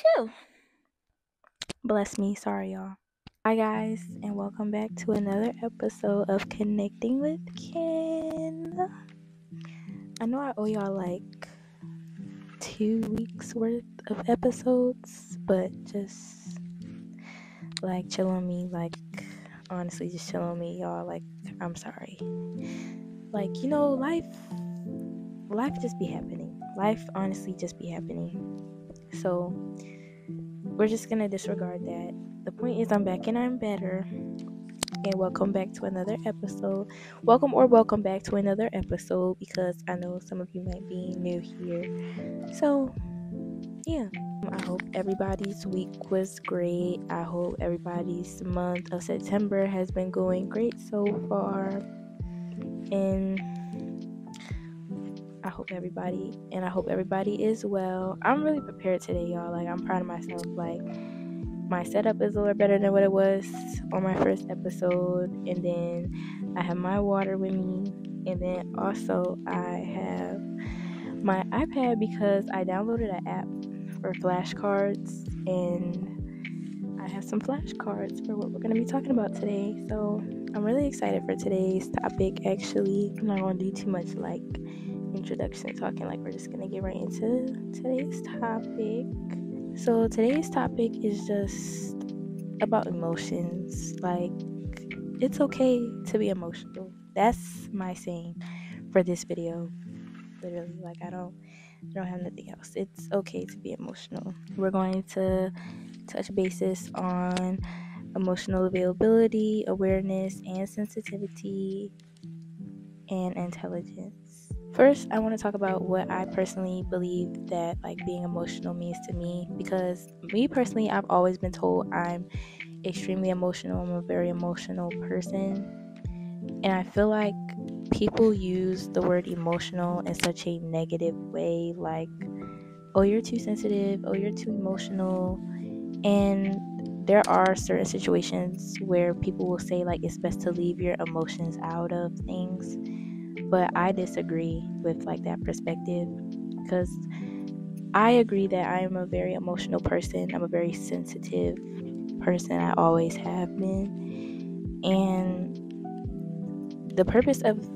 Phew. Bless me. Sorry, y'all. Hi, guys, and welcome back to another episode of Connecting with Ken. I know I owe y'all like 2 weeks worth of episodes, but just like chill on me. Like, honestly, just chill on me, y'all. Like, I'm sorry. Like, life just be happening. Life honestly just be happening. So, we're just gonna disregard that. The point is, I'm back and I'm better. And welcome back to another episode. Welcome back to another episode because I know some of you might be new here. So, yeah. I hope everybody's week was great. I hope everybody's month of September has been going great so far. And I hope everybody is well. I'm really prepared today, y'all. Like, I'm proud of myself. Like, my setup is a little better than what it was on my first episode, and then I have my water with me, and then also I have my iPad because I downloaded an app for flashcards, and I have some flashcards for what we're going to be talking about today. So I'm really excited for today's topic. Actually, I'm not going to do too much like introduction talking. Like, we're just going to get right into today's topic. So today's topic is just about emotions. Like, it's okay to be emotional. That's my saying for this video. Literally, like, I don't have nothing else. It's okay to be emotional. We're going to touch bases on emotional availability, awareness, and sensitivity, and intelligence. First, I want to talk about what I personally believe that like being emotional means to me, because me personally, I've always been told I'm extremely emotional. I'm a very emotional person, and I feel like people use the word emotional in such a negative way, like, oh, you're too sensitive, oh, you're too emotional. And there are certain situations where people will say like it's best to leave your emotions out of things, but I disagree with like that perspective, because I agree that I am a very emotional person. I'm a very sensitive person. I always have been. And the purpose of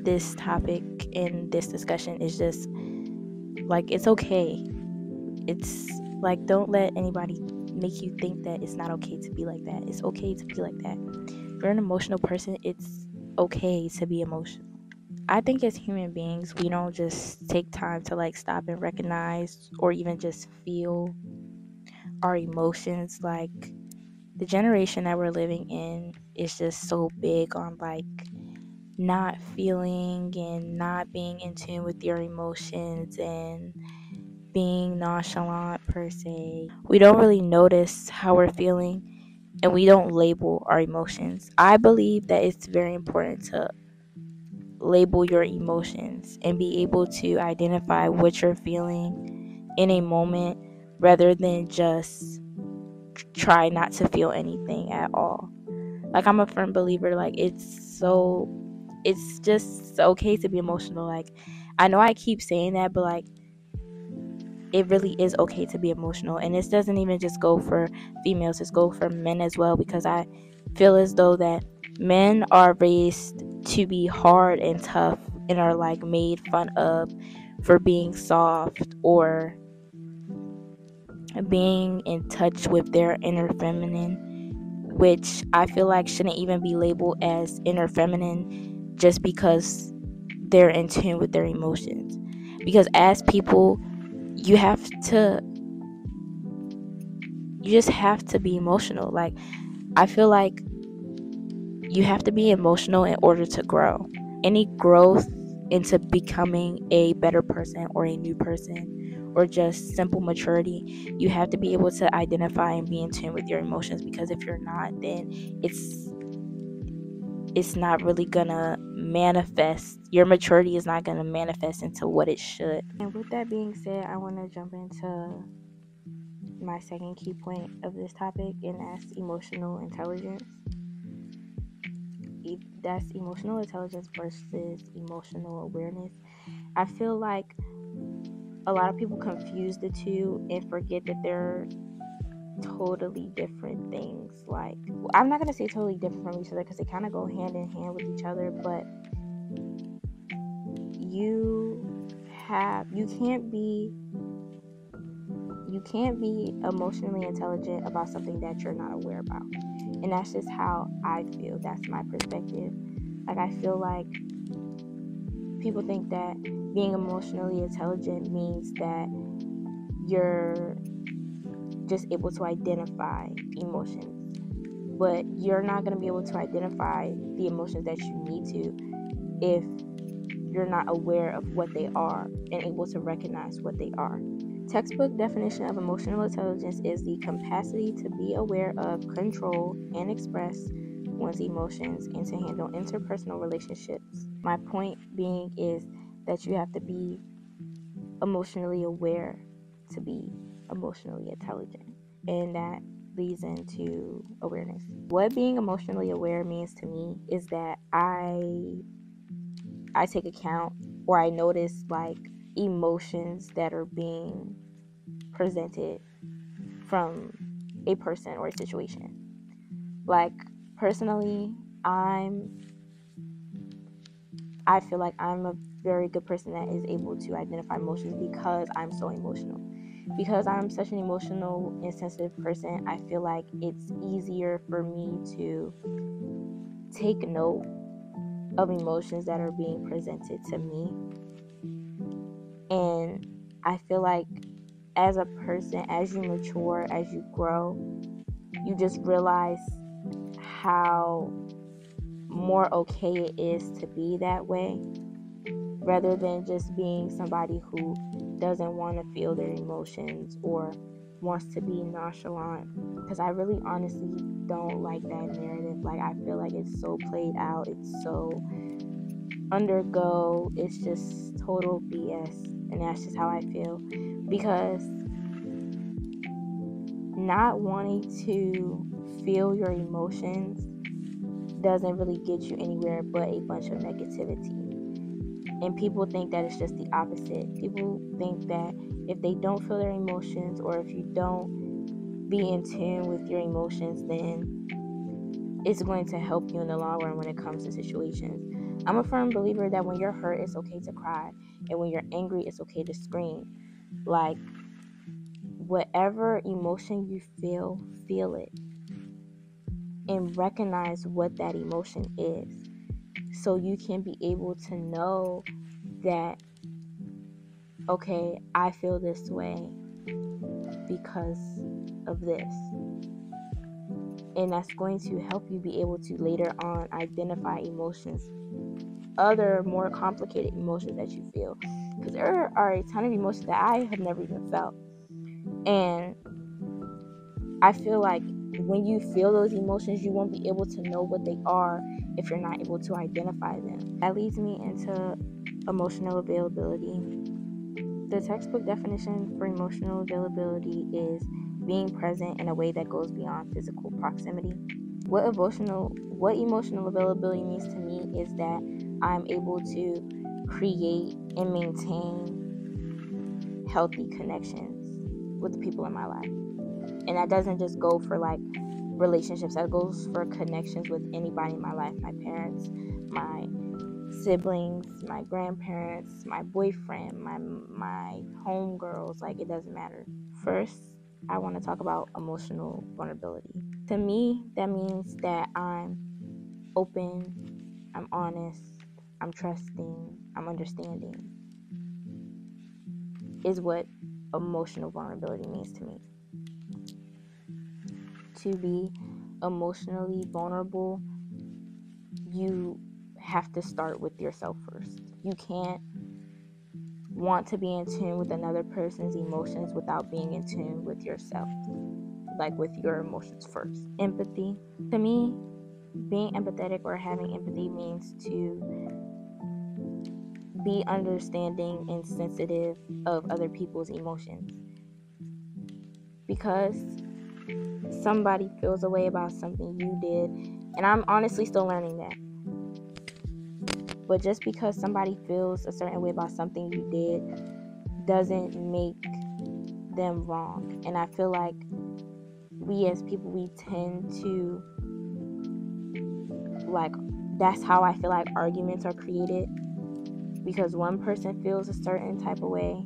this topic and this discussion is just like, it's okay. It's like, don't let anybody make you think that it's not okay to be like that. It's okay to be like that. If you're an emotional person, it's okay to be emotional. I think as human beings, we don't just take time to like stop and recognize or even just feel our emotions. Like, the generation that we're living in is just so big on like not feeling and not being in tune with your emotions and being nonchalant per se. We don't really notice how we're feeling, and we don't label our emotions. I believe that it's very important to label your emotions and be able to identify what you're feeling in a moment, rather than just try not to feel anything at all. Like, I'm a firm believer, like, it's just okay to be emotional. Like, I know I keep saying that, but like, it really is okay to be emotional. And this doesn't even just go for females, it's go for men as well, because I feel as though that men are raised to be hard and tough and are like made fun of for being soft or being in touch with their inner feminine, which I feel like shouldn't even be labeled as inner feminine just because they're in tune with their emotions. Because as people, you just have to be emotional. Like, I feel like you have to be emotional in order to grow. Any growth into becoming a better person or a new person or just simple maturity, you have to be able to identify and be in tune with your emotions, because if you're not, then it's not really gonna manifest. Your maturity is not gonna manifest into what it should. And with that being said, I want to jump into my second key point of this topic, and that's emotional intelligence. That's emotional intelligence versus emotional awareness. I feel like a lot of people confuse the two and forget that they're totally different things. Like, I'm not going to say totally different from each other because they kind of go hand in hand with each other, but you can't be emotionally intelligent about something that you're not aware about. And that's just how I feel. That's my perspective. Like, I feel like people think that being emotionally intelligent means that you're just able to identify emotions, but you're not going to be able to identify the emotions that you need to if you're not aware of what they are and able to recognize what they are. Textbook definition of emotional intelligence is the capacity to be aware of, control, and express one's emotions and to handle interpersonal relationships. My point being is that you have to be emotionally aware to be emotionally intelligent, and that leads into awareness. What being emotionally aware means to me is that I take account, or I notice like emotions that are being presented from a person or a situation. Like, personally, I feel like I'm a very good person that is able to identify emotions because I'm so emotional. Because I'm such an emotional and sensitive person, I feel like it's easier for me to take note of emotions that are being presented to me. And I feel like as a person, as you mature, as you grow, you just realize how more okay it is to be that way, rather than just being somebody who doesn't want to feel their emotions or wants to be nonchalant. Because I really honestly don't like that narrative. Like, I feel like it's so played out, it's so undergo, it's just total BS. And that's just how I feel, because not wanting to feel your emotions doesn't really get you anywhere but a bunch of negativity. And people think that it's just the opposite. People think that if they don't feel their emotions, or if you don't be in tune with your emotions, then it's going to help you in the long run when it comes to situations. I'm a firm believer that when you're hurt, it's okay to cry, and when you're angry, it's okay to scream. Like, whatever emotion you feel it, and recognize what that emotion is, so you can be able to know that, okay, I feel this way because of this. And that's going to help you be able to later on identify emotions, other more complicated emotions that you feel. Because there are a ton of emotions that I have never even felt. And I feel like when you feel those emotions, you won't be able to know what they are if you're not able to identify them. That leads me into emotional availability. The textbook definition for emotional availability is being present in a way that goes beyond physical proximity. What emotional availability means to me is that I'm able to create and maintain healthy connections with the people in my life. And that doesn't just go for like relationships, that goes for connections with anybody in my life. My parents, my siblings, my grandparents, my boyfriend, my homegirls. Like, it doesn't matter. First, I want to talk about emotional vulnerability. To me, that means that I'm open, I'm honest, I'm trusting, I'm understanding, is what emotional vulnerability means to me. To be emotionally vulnerable, you have to start with yourself first. You can't want to be in tune with another person's emotions without being in tune with yourself, like with your emotions first. Empathy. To me, being empathetic or having empathy means to be understanding and sensitive of other people's emotions. Because somebody feels a way about something you did, and I'm honestly still learning that. But just because somebody feels a certain way about something you did doesn't make them wrong. And I feel like we as people, we tend to, like, that's how I feel like arguments are created, because one person feels a certain type of way,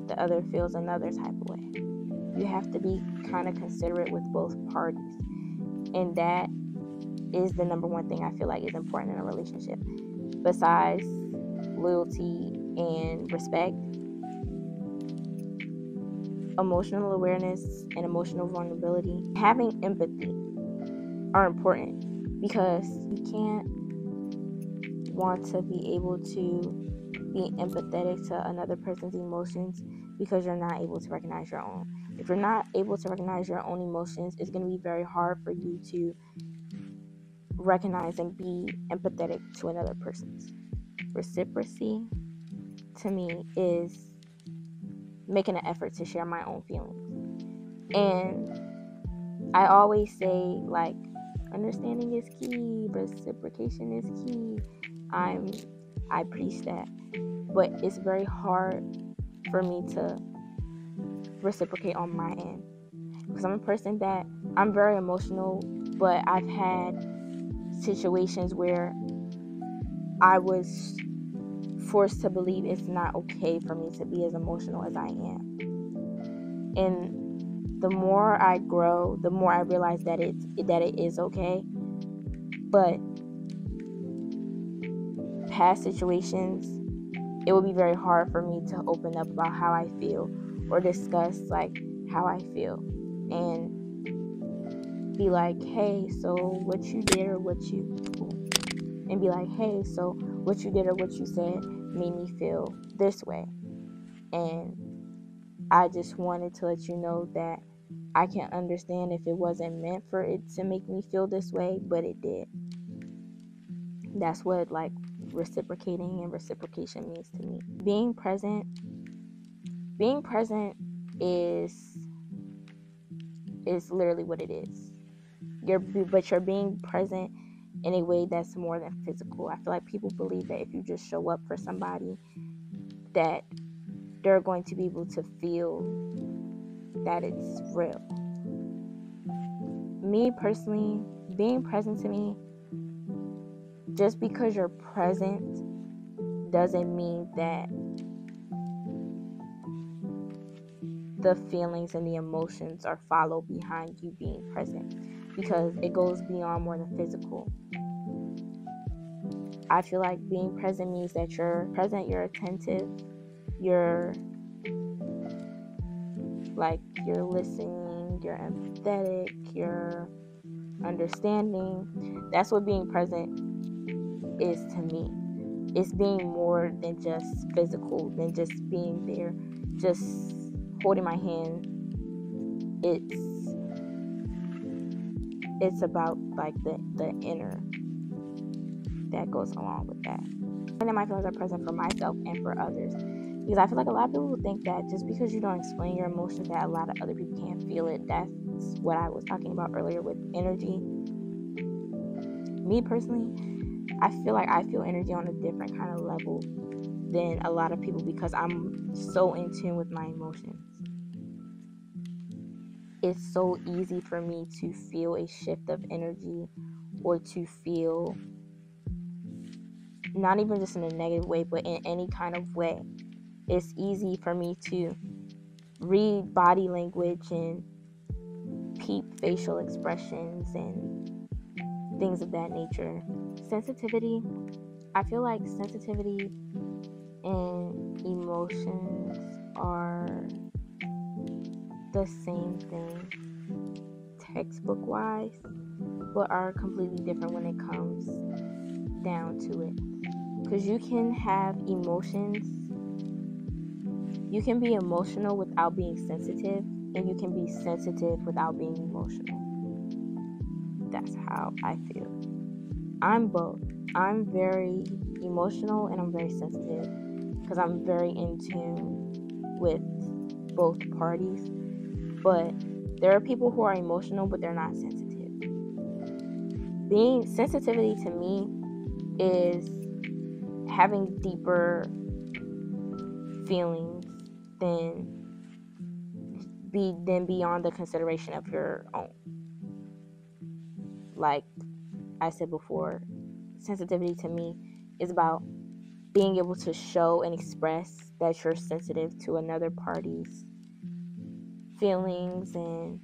the other feels another type of way. You have to be kind of considerate with both parties, and that is the number one thing I feel like is important in a relationship, besides loyalty and respect. Emotional awareness and emotional vulnerability, having empathy are important, because you can't want to be able to be empathetic to another person's emotions because you're not able to recognize your own. If you're not able to recognize your own emotions, it's going to be very hard for you to recognize and be empathetic to another person's. Reciprocity, to me, is making an effort to share my own feelings. And I always say, like, understanding is key, reciprocation is key. I preach that, but it's very hard for me to reciprocate on my end, because I'm a person that I'm very emotional, but I've had situations where I was forced to believe it's not okay for me to be as emotional as I am. And the more I grow, the more I realize that it is okay. But past situations, it would be very hard for me to open up about how I feel or discuss, like, how I feel, and be like, hey, so what you did or what you, and be like, hey, so what you did or what you said made me feel this way, and I just wanted to let you know that I can understand if it wasn't meant for it to make me feel this way, but it did. That's what, like, reciprocating and reciprocation means to me. Being present is literally what it is. You're being present in a way that's more than physical. I feel like people believe that if you just show up for somebody, that they're going to be able to feel that it's real. Me personally, being present to me, just because you're present doesn't mean that the feelings and the emotions are followed behind you being present, because it goes beyond more than physical. I feel like being present means that you're present, you're attentive, you're listening, you're empathetic, you're understanding. That's what being present is to me. It's being more than just physical, than just being there, just holding my hand. It's about, like, the inner that goes along with that. And then my feelings are present for myself and for others, because I feel like a lot of people think that just because you don't explain your emotions, that a lot of other people can't feel it. That's what I was talking about earlier with energy. Me personally, I feel like I feel energy on a different kind of level than a lot of people, because I'm so in tune with my emotions. It's so easy for me to feel a shift of energy, or to feel, not even just in a negative way, but in any kind of way. It's easy for me to read body language and peep facial expressions and things of that nature. Sensitivity, I feel like sensitivity and emotions are the same thing textbook wise, but are completely different when it comes down to it. Because you can have emotions, you can be emotional without being sensitive, and you can be sensitive without being emotional. That's how I feel. I'm both. I'm very emotional and I'm very sensitive, because I'm very in tune with both parties. But there are people who are emotional but they're not sensitive. Being sensitivity to me is having deeper feelings than beyond the consideration of your own. Like I said before, sensitivity to me is about being able to show and express that you're sensitive to another party's feelings and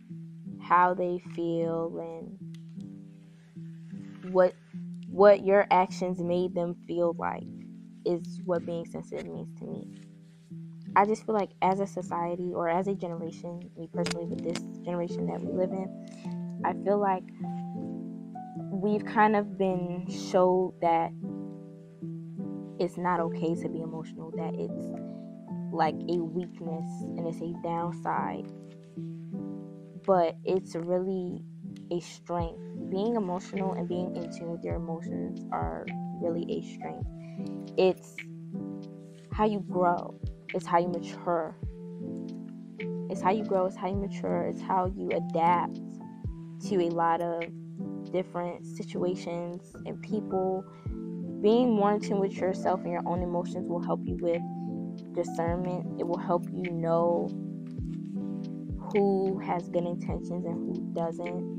how they feel and what your actions made them feel like is what being sensitive means to me. I just feel like as a society or as a generation, me personally with this generation that we live in, I feel like we've kind of been showed that it's not okay to be emotional, that it's like a weakness and it's a downside, but it's really a strength. Being emotional and being in tune with your emotions are really a strength. It's how you grow. It's how you mature. It's how you grow. It's how you mature. It's how you adapt to a lot of different situations and people. Being more in tune with yourself and your own emotions will help you with discernment. It will help you know who has good intentions and who doesn't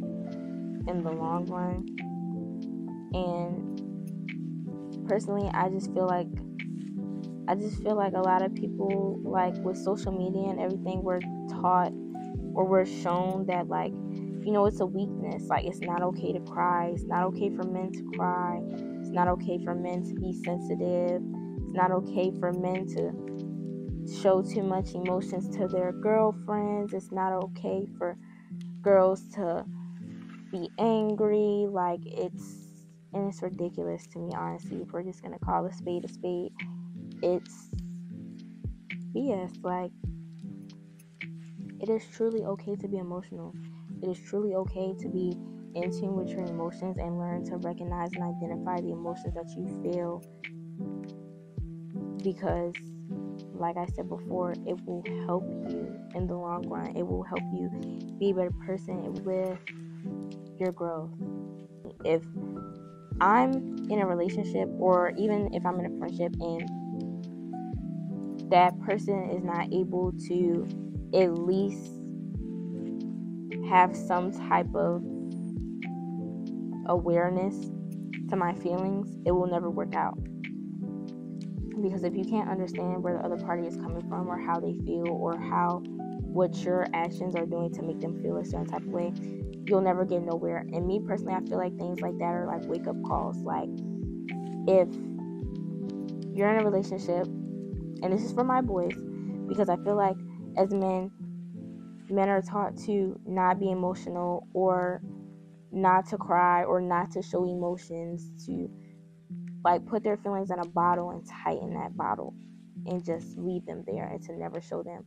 in the long run. And personally, I just feel like a lot of people, like with social media and everything, we're taught or we're shown that, like, you know, it's a weakness. Like, it's not okay to cry. It's not okay for men to cry. It's not okay for men to be sensitive. It's not okay for men to show too much emotions to their girlfriends. It's not okay for girls to be angry. Like, it's ridiculous to me, honestly. If we're just gonna call a spade, it's BS. Like, it is truly okay to be emotional. It is truly okay to be in tune with your emotions and learn to recognize and identify the emotions that you feel, because like I said before, it will help you in the long run. It will help you be a better person with your growth. If I'm in a relationship, or even if I'm in a friendship, and that person is not able to at least have some type of awareness to my feelings, it will never work out. Because if you can't understand where the other party is coming from, or how they feel, or what your actions are doing to make them feel a certain type of way, you'll never get nowhere. And me personally, I feel like things like that are like wake-up calls. Like, if you're in a relationship, and this is for my boys, because I feel like as men are taught to not be emotional, or not to cry, or not to show emotions, to like put their feelings in a bottle and tighten that bottle and just leave them there and to never show them.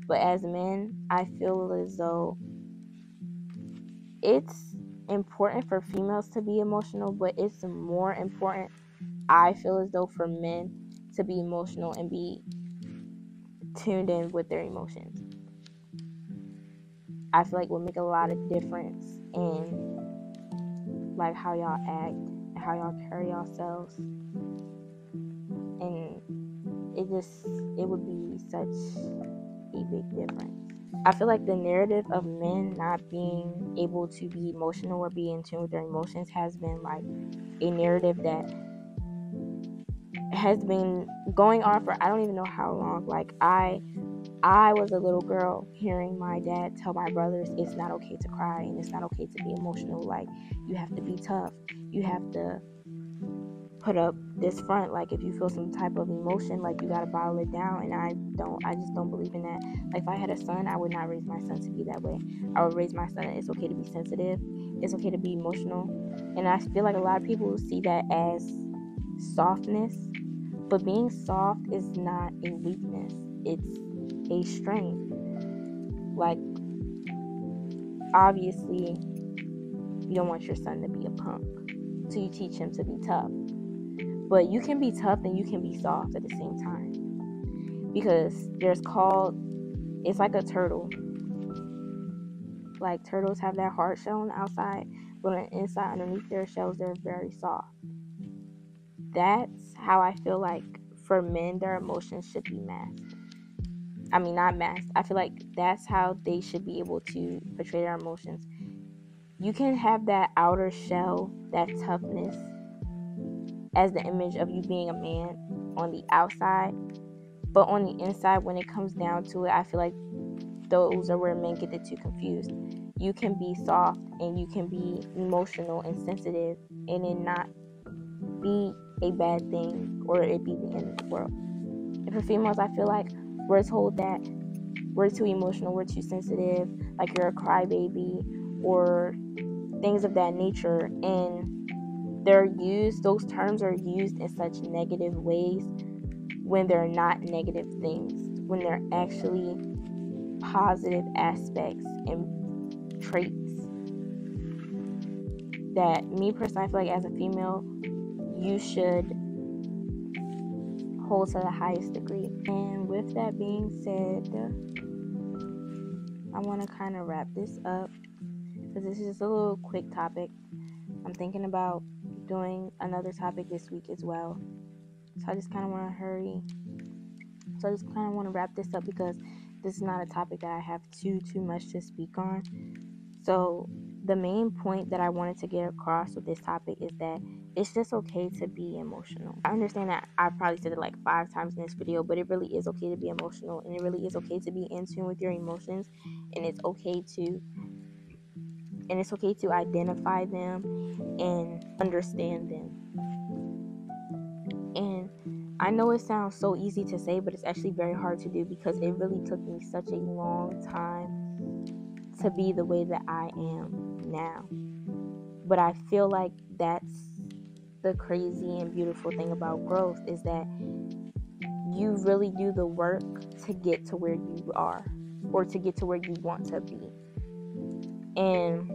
But as men, I feel as though it's important for females to be emotional, but it's more important, I feel as though, for men to be emotional and be tuned in with their emotions. I feel like it will make a lot of difference in like how y'all act and how y'all carry yourselves, and it would be such a big difference. I feel like the narrative of men not being able to be emotional or be in tune with their emotions has been like a narrative that has been going on for I don't even know how long. Like, I was a little girl hearing my dad tell my brothers it's not okay to cry and it's not okay to be emotional. Like, you have to be tough. You have to put up this front. Like, if you feel some type of emotion, like, you gotta bottle it down. And I just don't believe in that. Like, if I had a son, I would not raise my son to be that way. I would raise my son, it's okay to be sensitive, it's okay to be emotional. And I feel like a lot of people see that as softness, but being soft is not a weakness, it's a strength. Like, obviously you don't want your son to be a punk, so you teach him to be tough. But you can be tough and you can be soft at the same time, because it's like a turtle. Like, turtles have that hard shell on the outside, but on the inside, underneath their shells, they're very soft. That's how I feel like for men, their emotions should be masked. not masked. I feel like that's how they should be able to portray their emotions. You can have that outer shell, that toughness, as the image of you being a man on the outside, but on the inside, when it comes down to it, I feel like those are where men get it too confused. You can be soft and you can be emotional and sensitive and it not be a bad thing or it be the end of the world. And for females, I feel like we're told that we're too emotional, we're too sensitive, like you're a crybaby or things of that nature. And those terms are used in such negative ways when they're not negative things, when they're actually positive aspects and traits that me personally, I feel like as a female, you should hold to the highest degree. And with that being said, I want to kind of wrap this up because this is just a little quick topic. I'm thinking about doing another topic this week as well. So I just kind of want to hurry. So I just kind of want to wrap this up because this is not a topic that I have too much to speak on. So the main point that I wanted to get across with this topic is that it's just okay to be emotional. I understand that I probably said it like 5 times in this video, but it really is okay to be emotional, and it really is okay to be in tune with your emotions, and it's okay to identify them and understand them. And I know it sounds so easy to say, but it's actually very hard to do because it really took me such a long time to be the way that I am now. But I feel like that's the crazy and beautiful thing about growth, is that you really do the work to get to where you are or to get to where you want to be. And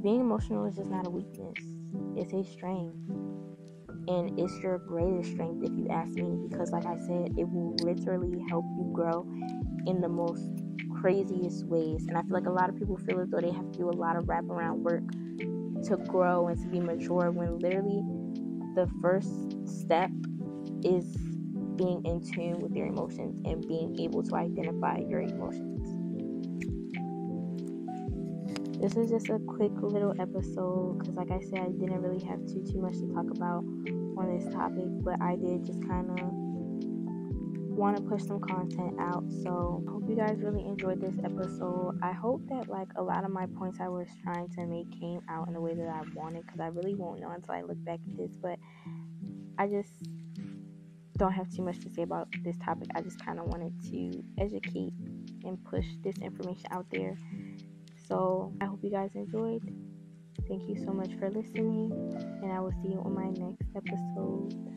being emotional is just not a weakness. It's a strength. And it's your greatest strength, if you ask me, because like I said, it will literally help you grow in the most craziest ways. And I feel like a lot of people feel as though they have to do a lot of wraparound work to grow and to be mature, when literally the first step is being in tune with your emotions and being able to identify your emotions. This is just a quick little episode because like I said, I didn't really have too much to talk about on this topic, but I did just kind of want to push some content out. So I hope you guys really enjoyed this episode. I hope that like a lot of my points I was trying to make came out in the way that I wanted, because I really won't know until I look back at this, but I just don't have too much to say about this topic. I just kind of wanted to educate and push this information out there. So I hope you guys enjoyed. Thank you so much for listening, and I will see you on my next episode.